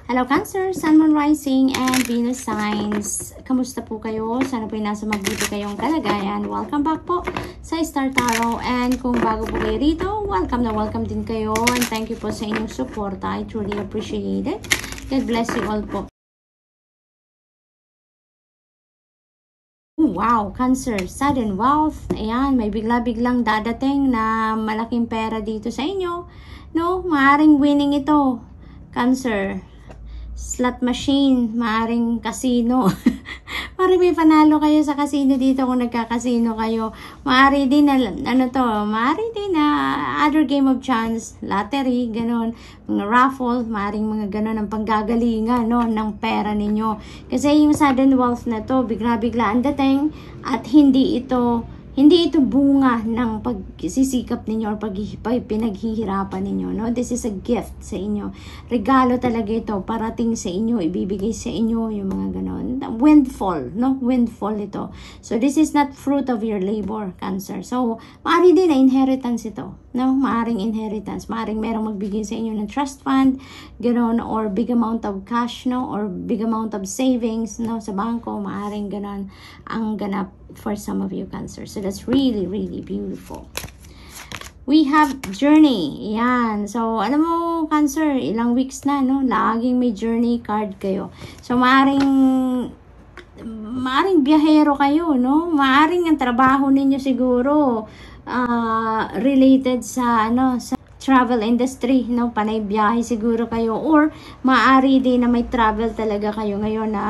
Hello Cancer, Sun, Moon, Rising, and Venus signs. Kamusta po kayo? Sana po nasa mabuti kayong kalagayan. Welcome back po sa Star Tarot. And kung bago po kayo rito, welcome na welcome din kayo. And thank you po sa inyong support. I truly appreciate it. God bless you all po. Wow, Cancer, sudden wealth. Ayan, may bigla-biglang dadating na malaking pera dito sa inyo. No, maaring winning ito. Cancer, slot machine, maaring casino. Maaring may panalo kayo sa casino dito kung nagka-casino kayo. Maaari din na, maaari din na other game of chance, lottery, ganon, mga raffle, maaring mga ganon ang panggagalingan, no, ng pera ninyo. Kasi yung sudden wealth na to, bigla-bigla ang dating at hindi ito bunga ng pagsisikap ninyo or pinaghihirapan ninyo, no? This is a gift sa inyo. Regalo talaga ito, parating sa inyo, ibibigay sa inyo yung mga ganon. Windfall, no? Windfall ito. So, this is not fruit of your labor, Cancer. So, maaari din na inheritance ito, no? Maaring inheritance. Maaring merong magbigay sa inyo ng trust fund, ganon, or big amount of cash, no? Or big amount of savings, no? Sa bangko, maaring ganon ang ganap for some of you, Cancer. So that's really, really beautiful. We have journey. Yan. So, alam mo, Cancer, ilang weeks na, no? Laging may journey card kayo. So, maaring biyahero kayo, no? Maaring ang trabaho ninyo siguro related sa, sa travel industry, no? Panay biyahe siguro kayo, or maaari din na may travel talaga kayo ngayon na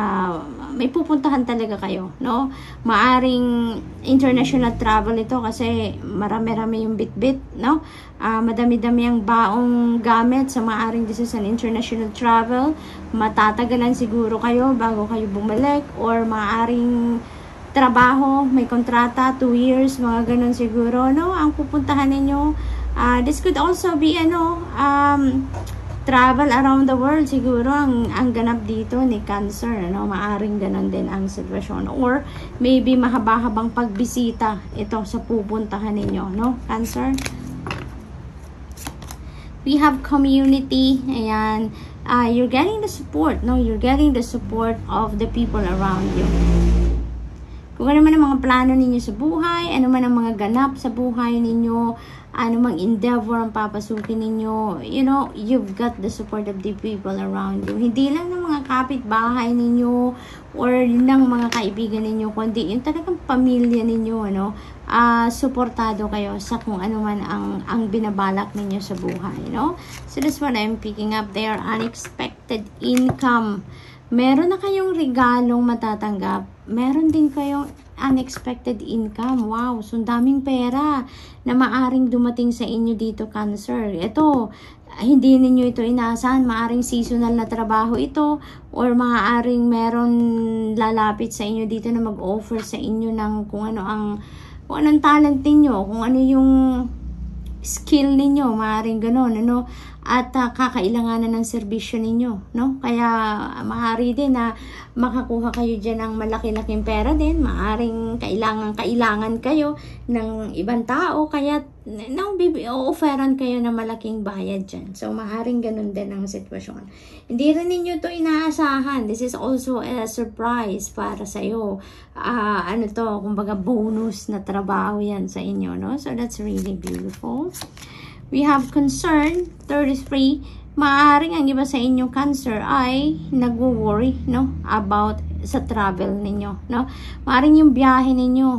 may pupuntahan talaga kayo, no? Maaring international travel ito kasi marami-rami yung bit-bit, no? Madami-dami ang baong gamit, so maaring this is an international travel. Matatagalan siguro kayo bago kayo bumalik, or maaring trabaho, may kontrata, 2 years, mga ganun siguro, no? Ang pupuntahan ninyo. This could also be travel around the world siguro ang ganap dito ni Cancer, no? Maaring ganun din ang sitwasyon, or maybe mahaba-habang pagbisita ito sa pupuntahan ninyo, no, Cancer. We have community. Ayan, you're getting the support, no? You're getting the support of the people around you. Kung ano man ang mga plano ninyo sa buhay, ano man ang mga ganap sa buhay ninyo, ano mang endeavor ang papasukin ninyo, you know, you've got the support of the people around you. Hindi lang ng mga kapitbahay ninyo or ng mga kaibigan ninyo, kundi yung talagang pamilya ninyo, ano, suportado kayo sa kung ano man ang binabalak ninyo sa buhay, no? So that's what I'm picking up there. Unexpected income. Meron na kayong regalong matatanggap. Meron din kayong unexpected income. Wow, so daming pera na maaring dumating sa inyo dito, Cancer. Ito, hindi ninyo ito inaasahan. Maaring seasonal na trabaho ito, or maaring meron lalapit sa inyo dito na mag-offer sa inyo ng kung anong talent ninyo, kung ano yung skill ninyo, maaring gano'n, ano, at kakailanganan ng serbisyo ninyo, no? Kaya maaari din na makakuha kayo dyan ng malaki-laking pera din. Maaring kailangan kayo ng ibang tao, kaya o-offeran kayo ng malaking bayad dyan. So maaring ganun din ang sitwasyon. Hindi rin ninyo to inaasahan. This is also a surprise para sa'yo. Kumbaga bonus na trabaho yan sa inyo, no? So that's really beautiful. We have concern, 33. Maaring ang iba sa inyong Cancer ay nagwo-worry, no, about sa travel ninyo, no? Maaring yung biyahe ninyo,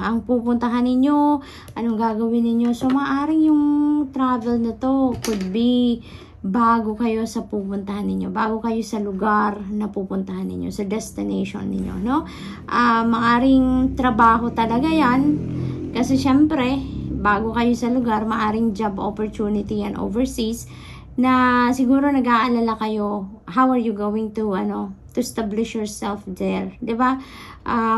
ang pupuntahan ninyo, anong gagawin ninyo. So maaring yung travel na to could be bago kayo sa pupuntahan ninyo, bago kayo sa lugar na pupuntahan ninyo, sa destination ninyo, no? Maaring trabaho talaga yan kasi syempre bago kayo sa lugar, maaring job opportunity and overseas na siguro nag-aalala kayo, how are you going to to establish yourself there, 'di ba?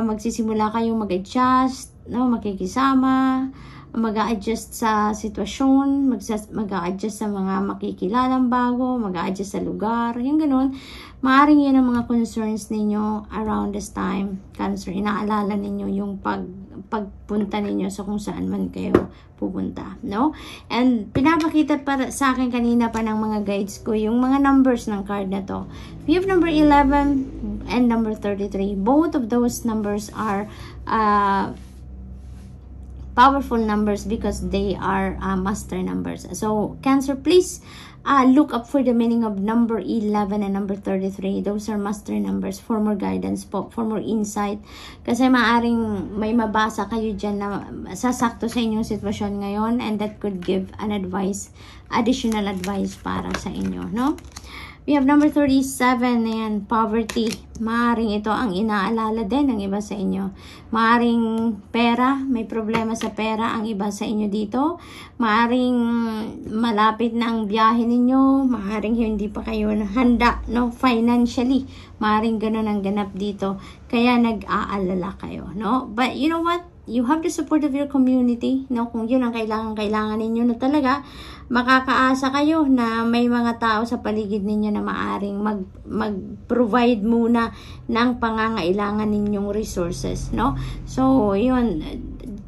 Magsisimula kayong mag-adjust, no, makikisama, mag-a-adjust sa sitwasyon, mag-a-adjust sa mga makikilalang bago, mag-a-adjust sa lugar, yung ganun. Maaring yun ang mga concerns ninyo around this time, Cancer. Inaalala ninyo yung pagpunta ninyo sa kung saan man kayo pupunta, no? And pinapakita para sa akin kanina pa ng mga guides ko yung mga numbers ng card na to. We have number 11 and number 33. Both of those numbers are powerful numbers because they are master numbers. So Cancer, please look up for the meaning of number 11 and number 33. Those are master numbers for more guidance po, for more insight. Kasi maaring may mabasa kayo dyan na sasakto sa inyong sitwasyon ngayon, and that could give an advice, additional advice para sa inyo, no? We have number 37, ayan, poverty. Maaring ito ang inaalala din ng iba sa inyo. Maaring pera, may problema sa pera ang iba sa inyo dito. Maaring malapit na ang biyahe ninyo. Maaring hindi pa kayo handa, no, financially. Maaring ganun ang ganap dito. Kaya nag-aalala kayo, no? But you know what? You have the support of your community, no? Kung yun ang kailangan ninyo na talaga, makakaasa kayo na may mga tao sa paligid ninyo na maaring mag-provide muna ng pangangailangan ninyong resources, no? So, yun,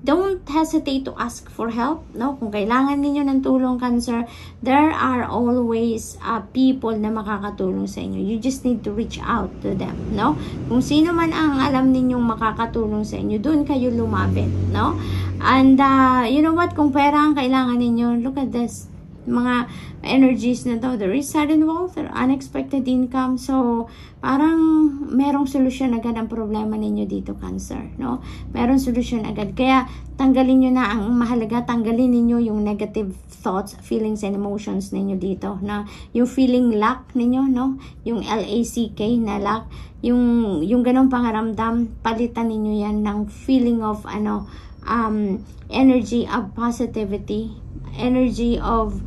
don't hesitate to ask for help, no? Kung kailangan ninyo ng tulong, Cancer, there are always people na makakatulong sa inyo. You just need to reach out to them, no? Kung sino man ang alam ninyong makakatulong sa inyo, doon kayo lumapit, no? And you know what? Kung pera ang kailangan ninyo, look at this. Mga energies na to, there is sudden wealth or unexpected income. So, parang merong solusyon agad ang problema ninyo dito, Cancer, no? Merong solusyon agad. Kaya, tanggalin nyo na, ang mahalaga, tanggalin ninyo yung negative thoughts, feelings, and emotions ninyo dito, na yung feeling lack ninyo, no? Yung LACK na lack, yung ganong pangaramdam, palitan ninyo yan ng feeling of, energy of positivity, energy of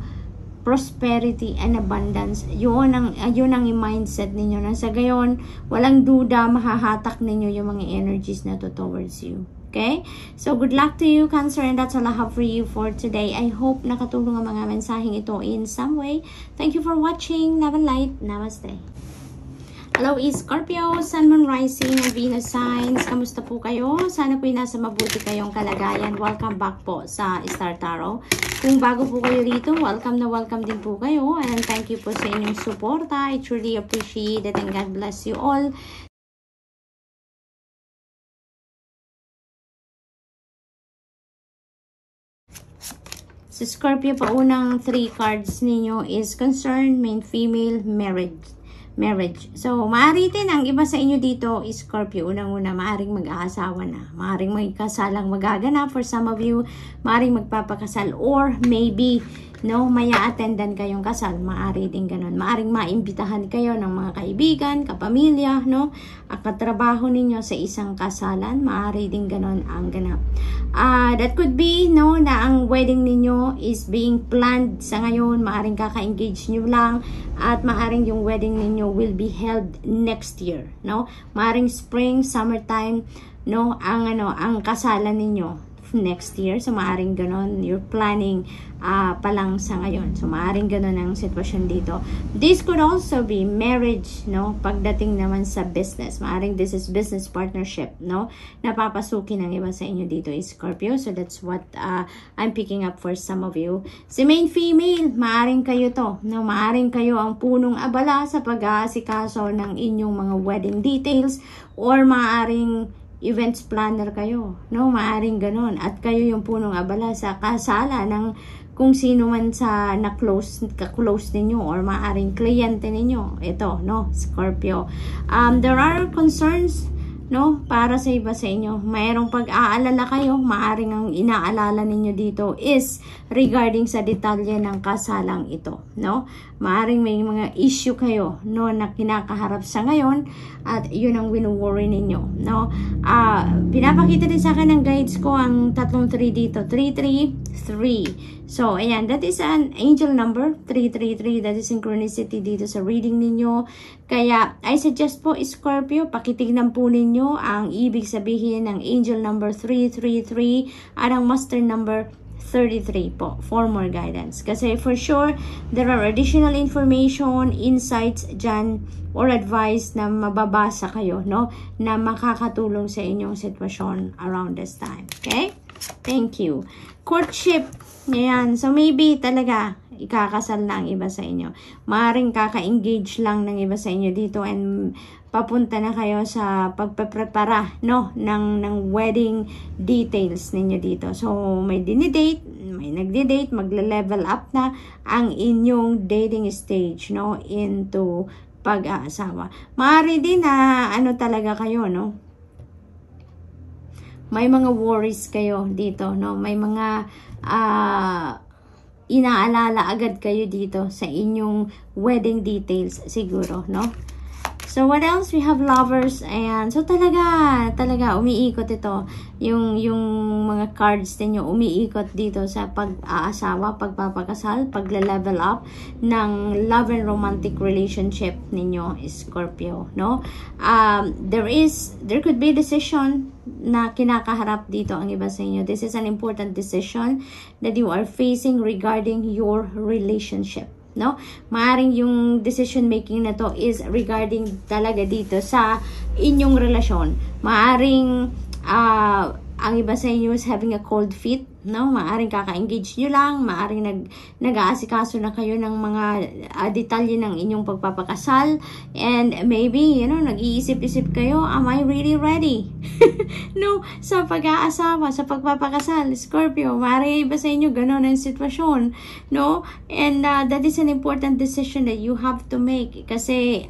prosperity and abundance. Yun ang mindset ninyo. Nang sa gayon, walang duda, mahahatak ninyo yung mga energies na to towards you. Okay? So, good luck to you, Cancer, and that's all I have for you for today. I hope nakatulong ang mga mensaheng ito in some way. Thank you for watching. Love and light. Namaste. Hello, Scorpio, Sun, Moon, Rising, and Venus signs. Kamusta po kayo? Sana po'y nasa mabuti kayong kalagayan. Welcome back po sa Star Tarot. Kung bago po kayo rito, welcome na welcome din po kayo. And thank you po sa inyong suporta. I truly appreciate it and God bless you all. Sa Scorpio, paunang 3 cards ninyo is concern, main, female, marriage. So, maaari din ang iba sa inyo dito, Scorpio, unang-una, maaring mag-aasawa na. Maaring may kasalang magaganap for some of you. Maaring magpapakasal or maybe, no, may attendan kayong kasal. Maaari din ganun. Maaring maimbitahan kayo ng mga kaibigan, kapamilya, no, at katrabaho ninyo sa isang kasalan. Maaari din ganun ang ganap. That could be, no, na ang wedding ninyo is being planned sa ngayon. Maaring kaka-engage nyo lang at maaring yung wedding ninyo will be held next year, no? Maaring spring, summertime, no, ang kasalan ninyo next year. So, maaring ganon. You're planning pa lang sa ngayon. So, maaring ganon ang sitwasyon dito. This could also be marriage, no? Pagdating naman sa business. Maaring this is business partnership, no? Napapasukin ng iba sa inyo dito is Scorpio. So, that's what I'm picking up for some of you. Si main female, maaring kayo to, no? Maaring kayo ang punong abala sa pag-aasikaso ng inyong mga wedding details or maaring events planner kayo, no? Maaring ganun. At kayo yung punong abala sa kasala ng kung sino man sa ka-close ninyo or maaring kliyente ninyo. Ito, no? Scorpio. There are concerns, no? Para sa iba sa inyo. Mayroong pag-aalala kayo. Maaring ang inaalala ninyo dito is regarding sa detalye ng kasalang ito, no? Maaring may mga issue kayo, no, na kinakaharap sa ngayon at yun ang winu-worry ninyo, no? Pinapakita din sa akin ng guides ko ang tatlong 3 dito, 333. So, ayan, that is an angel number, 333. That is synchronicity dito sa reading ninyo. Kaya, I suggest po, Scorpio, pakitignan po ninyo ang ibig sabihin ng angel number 333 at ang master number 33 po for more guidance. Kasi for sure, there are additional information, insights dyan, or advice na mababasa kayo, no? Na makakatulong sa inyong sitwasyon around this time. Okay? Thank you. Courtship. Ayan. So maybe talaga, ikakasal na ang iba sa inyo. Maaring kaka-engage lang ng iba sa inyo dito and papunta na kayo sa pagpaprepara, no, ng wedding details ninyo dito. So, may dinidate, may nagdi-date, magle-level up na ang inyong dating stage, no, into pag-aasawa. Maaari din na, ano talaga kayo, no, may mga worries kayo dito, no, may mga, inaalala agad kayo dito sa inyong wedding details, siguro, no? So, what else? We have lovers. Ayan. So, talaga, umiikot ito. Yung mga cards ninyo, umiikot dito sa pag-aasawa, pagpapakasal, pagle-level up ng love and romantic relationship ninyo, Scorpio, no? There could be decision na kinakaharap dito ang iba sa inyo. This is an important decision that you are facing regarding your relationship. No? Maaring yung decision making na to is regarding talaga dito sa inyong relasyon. Maaring ang iba sa inyo is having a cold feet, no? Maaring kaka-engage nyo lang, maaring nag-aasikaso na kayo ng mga detalye ng inyong pagpapakasal, and maybe, nag-iisip-isip kayo, am I really ready? No, sa pag-aasawa, sa pagpapakasal, Scorpio, maaring iba sa inyo, gano'n ang sitwasyon, no? And that is an important decision that you have to make, kasi,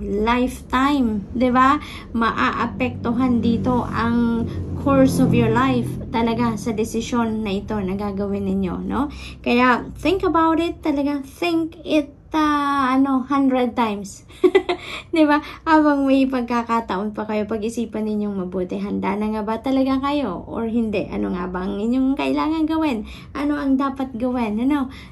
lifetime, diba? Maaapektuhan dito ang course of your life talaga sa desisyon na ito na gagawin ninyo, no? Kaya think about it talaga, think it 100 times. 'Di ba? Habang may pagkakataon pa kayo, pag-isipan ninyong mabuti, handa na nga ba talaga kayo or hindi? Ano nga ba ang inyong kailangan gawin? Ano ang dapat gawin?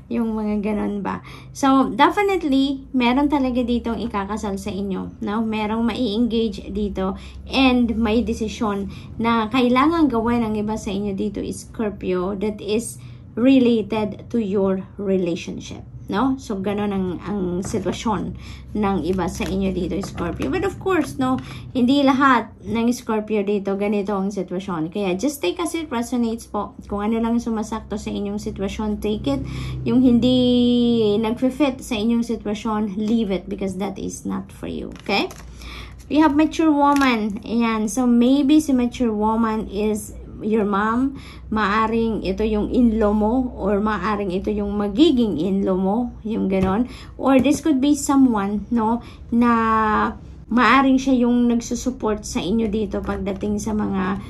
Yung mga ganon ba? So, definitely meron talaga ditong ikakasal sa inyo, no? Merong mai-engage dito and may desisyon na kailangan gawin ang iba sa inyo dito, Scorpio, that is related to your relationship. No? So, ganun ang sitwasyon ng iba sa inyo dito, Scorpio. But of course, no, hindi lahat ng Scorpio dito ganito ang sitwasyon. Kaya, just take as it resonates po. Kung ano lang sumasakto sa inyong sitwasyon, take it. Yung hindi nagfe-fit sa inyong sitwasyon, leave it because that is not for you. Okay? We have mature woman. Ayan. So, maybe si mature woman is your mom, maaring ito yung in-law mo, or maaring ito yung magiging in-law mo, yung ganon. Or this could be someone, no, na maaring siya yung nagsusupport sa inyo dito pagdating sa mga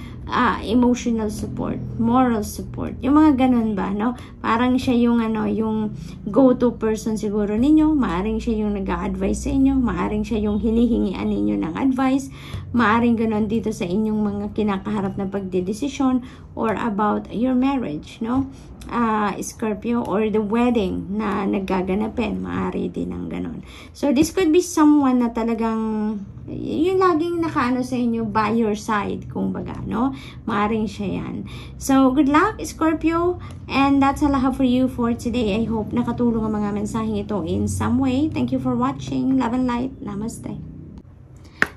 emotional support, moral support, yung mga ganun ba, no? Parang siya yung yung go-to person siguro ninyo, maaring siya yung nag-a-advise sa inyo, maaring siya yung hinihingian ninyo ng advice, maaring ganun dito sa inyong mga kinakaharap na pagdedesisyon or about your marriage, no? Scorpio, or the wedding na nagaganapin, maaari din ang ganun. So, this could be someone na talagang yung laging nakaano sa inyo by your side, kumbaga, no? Maaring siya yan. So, good luck, Scorpio, and that's all I have for you for today. I hope nakatulong ang mga mensaheng ito in some way. Thank you for watching. Love and light. Namaste.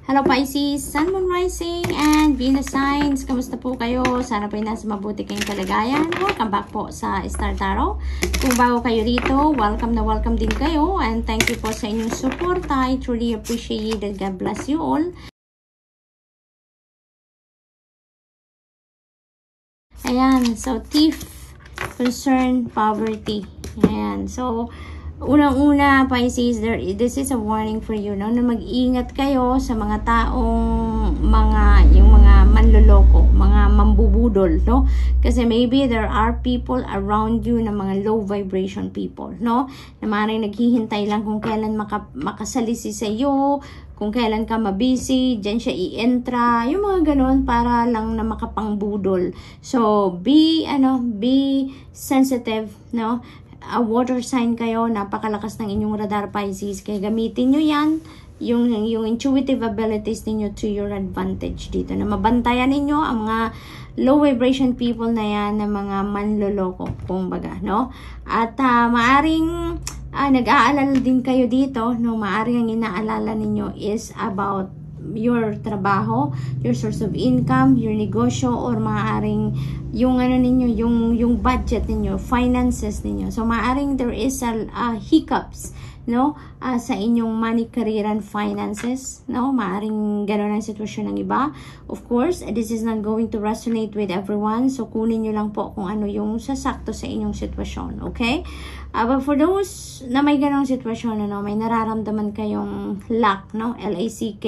Hello Pisces, Sun, Moon, Rising, and Venus signs. Kamusta po kayo? Sana po ay nasa mabuti kayong kalagayan. Welcome back po sa Star Tarot. Kung bago kayo rito, welcome na welcome din kayo. And thank you po sa inyong support. I truly appreciate it. God bless you all. Ayan, so thief, concern, poverty. Ayan, so unang-una, Pisces, this is a warning for you, no? Na mag-ingat kayo sa mga taong yung mga manloloko, mga mambubudol, no? Kasi maybe there are people around you na mga low vibration people, no? Na maaaring naghihintay lang kung kailan makasalisi sa iyo, kung kailan ka mabisi, dyan siya i-entra, yung mga ganun, para lang na makapangbudol. So, be sensitive, no? water sign kayo, napakalakas ng inyong radar, Pisces. Kaya gamitin nyo yan, yung intuitive abilities ninyo to your advantage dito. Na mabantayan ninyo ang mga low vibration people na yan, na mga manloloko, kumbaga, no? At maaring nag-aalala din kayo dito, no? Maaring ang inaalala ninyo is about your trabaho, your source of income, your negosyo, or maaring yung ano ninyo, yung budget ninyo, finances ninyo. So maaring there is a hiccups, no, sa inyong money, career, and finances, no? Maaring gano'n ang sitwasyon ng iba. Of course, this is not going to resonate with everyone, so kunin nyo lang po kung ano yung sasakto sa inyong sitwasyon, okay? But for those na may ganong sitwasyon, ano, may nararamdaman kayong lack, no? L-A-C-K,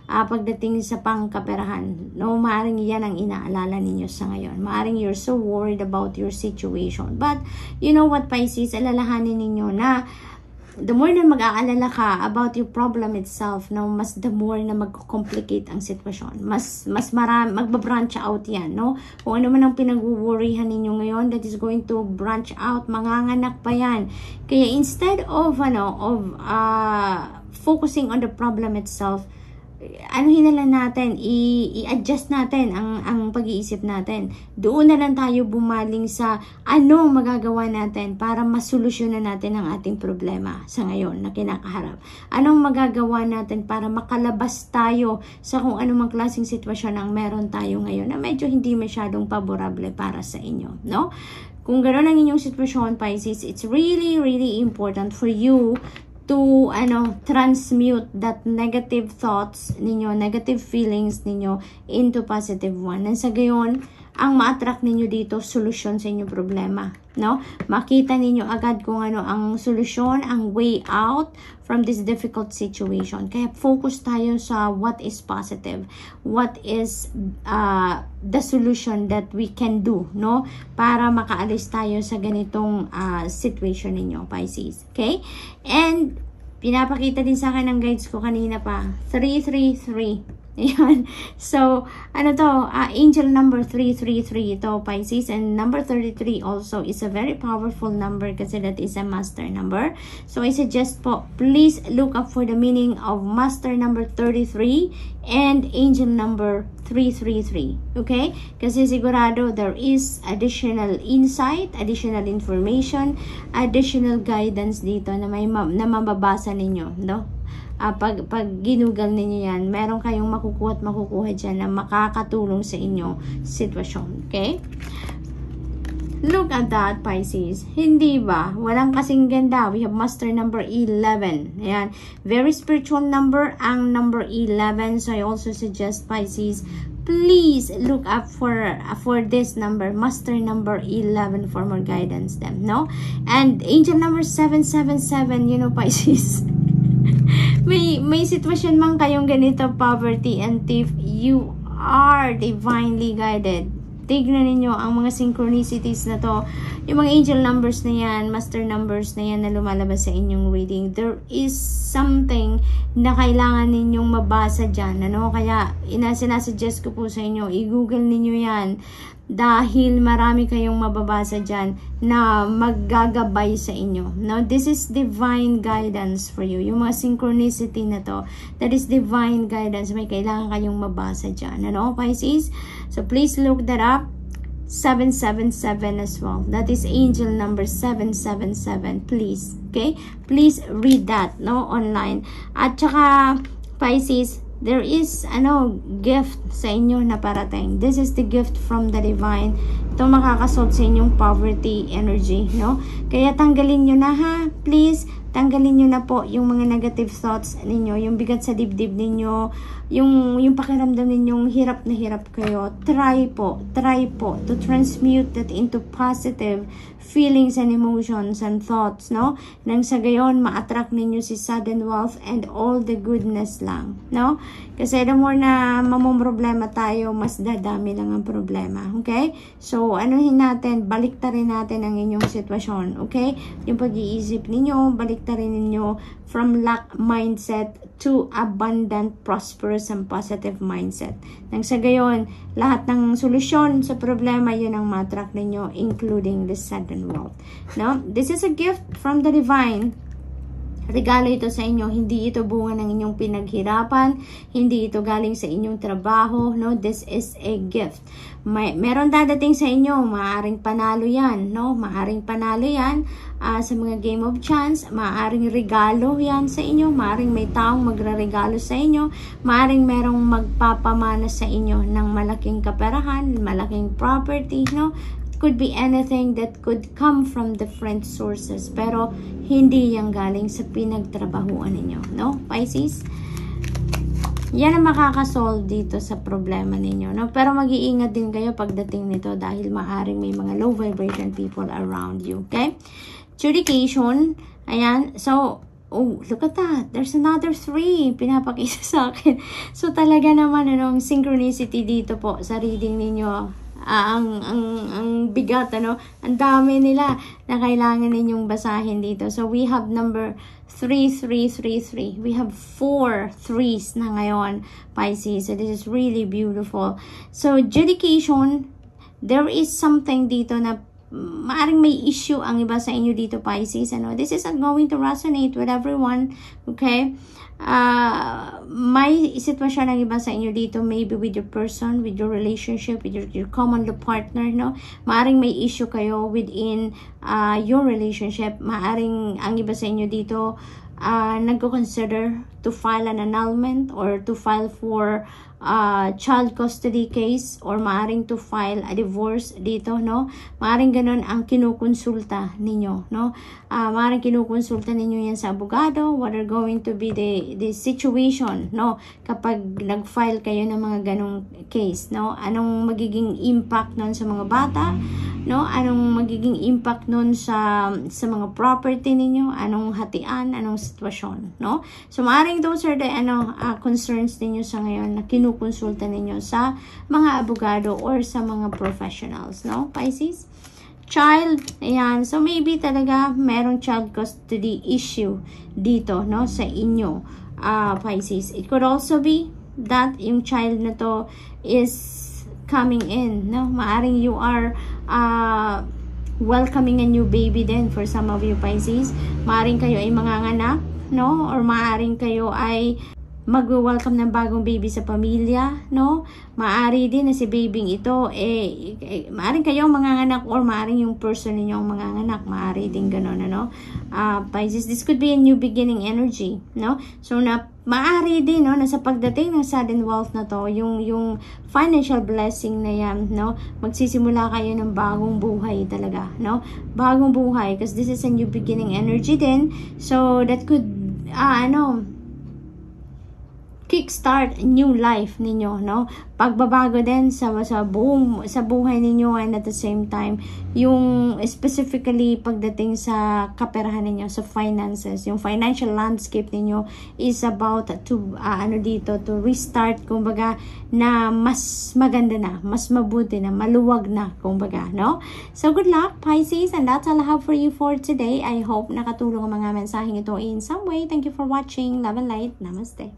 pagdating sa pangkaperahan, no? Maaring yan ang inaalala ninyo sa ngayon. Maaring you're so worried about your situation. But, you know what, Pisces, alalahanin ninyo na the more na mag-aalala ka about your problem itself, no, mas the more na mag-complicate ang sitwasyon. Mas marami, magbabranch out yan, no? Kung ano man ang pinag-worryhan ninyo ngayon, that is going to branch out, manganganak pa yan. Kaya instead of, focusing on the problem itself, anuhin na lang natin, i-adjust natin ang pag-iisip natin. Doon na lang tayo bumaling sa anong magagawa natin para masolusyonan natin ang ating problema sa ngayon na kinakaharap. Anong magagawa natin para makalabas tayo sa kung anumang klaseng sitwasyon ang meron tayo ngayon na medyo hindi masyadong favorable para sa inyo, no? Kung gano'n ang inyong sitwasyon, Pisces, it's really, really important for you to transmute that negative thoughts ninyo, negative feelings ninyo into positive one. Nang sa gayon, ang ma-attract ninyo dito, solusyon sa inyong problema, no? Makita ninyo agad kung ano ang solusyon, ang way out from this difficult situation. Kaya focus tayo sa what is positive, what is the solution that we can do, no? Para makaalis tayo sa ganitong situation ninyo, Pisces. Okay? And pinapakita din sa akin ng guides ko kanina pa, 333. Ayan. So, angel number 333 ito, Pisces, and number 33 also is a very powerful number kasi that is a master number. So, I suggest po, please look up for the meaning of master number 33 and angel number 333. Okay? Kasi sigurado there is additional insight, additional information, additional guidance dito na na mababasa ninyo, no? Pag ginugal ninyo yan, meron kayong makukuha dyan na makakatulong sa inyong sitwasyon. Okay? Look at that, Pisces. Hindi ba? Walang kasing ganda. We have master number 11. Ayan. Very spiritual number, ang number 11. So, I also suggest, Pisces, please look up for this number, master number 11, for more guidance them, no? And angel number 777, you know, Pisces. may sitwasyon man kayong ganito, poverty and thief, you are divinely guided. Tignan ninyo ang mga synchronicities na to, yung mga angel numbers na yan, master numbers na yan na lumalabas sa inyong reading. There is something na kailangan ninyong mabasa dyan, ano? Kaya sinasuggest ko po sa inyo, i-google ninyo yan dahil marami kayong mababasa dyan na maggagabay sa inyo. Now, this is divine guidance for you. Yung mga synchronicity na to, that is divine guidance. May kailangan kayong mabasa dyan. Ano, Pisces? So, please look that up. 777 as well. That is angel number 777. Please. Okay? Please read that, no? Online. At saka, Pisces, there is gift sa inyo na parating. This is the gift from the divine. Ito makakasolve sa inyong poverty energy, no? Kaya tanggalin nyo na, ha? Please, tanggalin nyo na po yung mga negative thoughts ninyo, yung bigat sa dibdib ninyo, yung pakiramdam ninyong hirap na hirap kayo. Try po to transmute that into positive feelings and emotions and thoughts, no? Nang sa gayon, ma-attract ninyo si sudden wealth and all the goodness lang, no? Kasi the more na mamumroblema tayo, mas dadami lang ang problema, okay? So, anuhin natin, baliktarin natin ang inyong sitwasyon, okay? Yung pag-iisip ninyo, direkta rin ninyo from lack mindset to abundant, prosperous, and positive mindset. Nang sa gayon, lahat ng solusyon sa problema, yun ang matrak ninyo, including the sudden wealth. No? This is a gift from the divine. Regalo ito sa inyo, hindi ito bunga ng inyong pinaghirapan, hindi ito galing sa inyong trabaho, no? This is a gift. Meron dadating sa inyo, maaring panalo yan, no? Maaring panalo yan sa mga game of chance, maaring regalo yan sa inyo, maaring may taong magraregalo sa inyo, maaring merong magpapamana sa inyo ng malaking kaperahan, malaking property, no? Could be anything that could come from different sources, pero hindi yan galing sa pinagtrabahuan ninyo, no, Pisces? Yan ang makakasolve dito sa problema ninyo, no? Pero mag-iingat din kayo pagdating nito dahil maaring may mga low vibration people around you, okay? Adjudication, ayan, so, oh, look at that. There's another 3. Pinapakita sa akin. So, talaga naman, anong synchronicity dito po sa reading ninyo. Ang bigat, ano? Ang dami nila na kailangan ninyong basahin dito. So, we have number 3333. We have 4 3s na ngayon, Pisces. So, this is really beautiful. So, adjudication, there is something dito na maaring may issue ang iba sa inyo dito, Pisces. Ano? This is not going to resonate with everyone. Okay? May sitwasyon ng iba sa inyo dito, maybe with your person, with your relationship, with your common partner, no? Maaring may issue kayo within your relationship. Maaring ang iba sa inyo dito nagko-consider to file an annulment or to file for child custody case, or maaring to file a divorce dito, no? Maaring ganun ang kinukonsulta ninyo, no? Maaring kinukonsulta ninyo yan sa abogado, what are going to be the situation, no? Kapag nag-file kayo ng mga ganong case, no? Anong magiging impact nun sa mga bata, no? Anong magiging impact nun sa mga property ninyo, anong hatian, anong sitwasyon, no? So maaring those are the concerns ninyo sa ngayon na kinukonsulta ninyo sa mga abogado or sa mga professionals, no, Pisces? Child, ayan, so maybe talaga merong child custody issue dito, no, sa inyo, Pisces. It could also be that yung child na to is coming in, no? Maaring you are welcoming a new baby din for some of you, Pisces. Maaring kayo ay manganganak, no? Or maaring kayo ay mag-welcome ng bagong baby sa pamilya, no? Maari din na si babying ito, maaring kayong manganganak or maaring yung person ninyong manganganak, maari din gano'n, ano? Pisces, this could be a new beginning energy, no? So, maari din, no, na sa pagdating ng sudden wealth na to, yung financial blessing na yan, no? Magsisimula kayo ng bagong buhay talaga, no? Bagong buhay, because this is a new beginning energy din. So, that could, kickstart new life ninyo, no? Pagbabago din sa buhay ninyo, and at the same time yung specifically pagdating sa kaperahan ninyo, sa finances, yung financial landscape ninyo is about to to restart, kumbaga, na mas maganda na, mas mabuti na, maluwag na, kumbaga, no? So good luck, Pisces, and that's all I have for you for today. I hope nakatulong ang mga mensaheng ito in some way. Thank you for watching. Love and light. Namaste.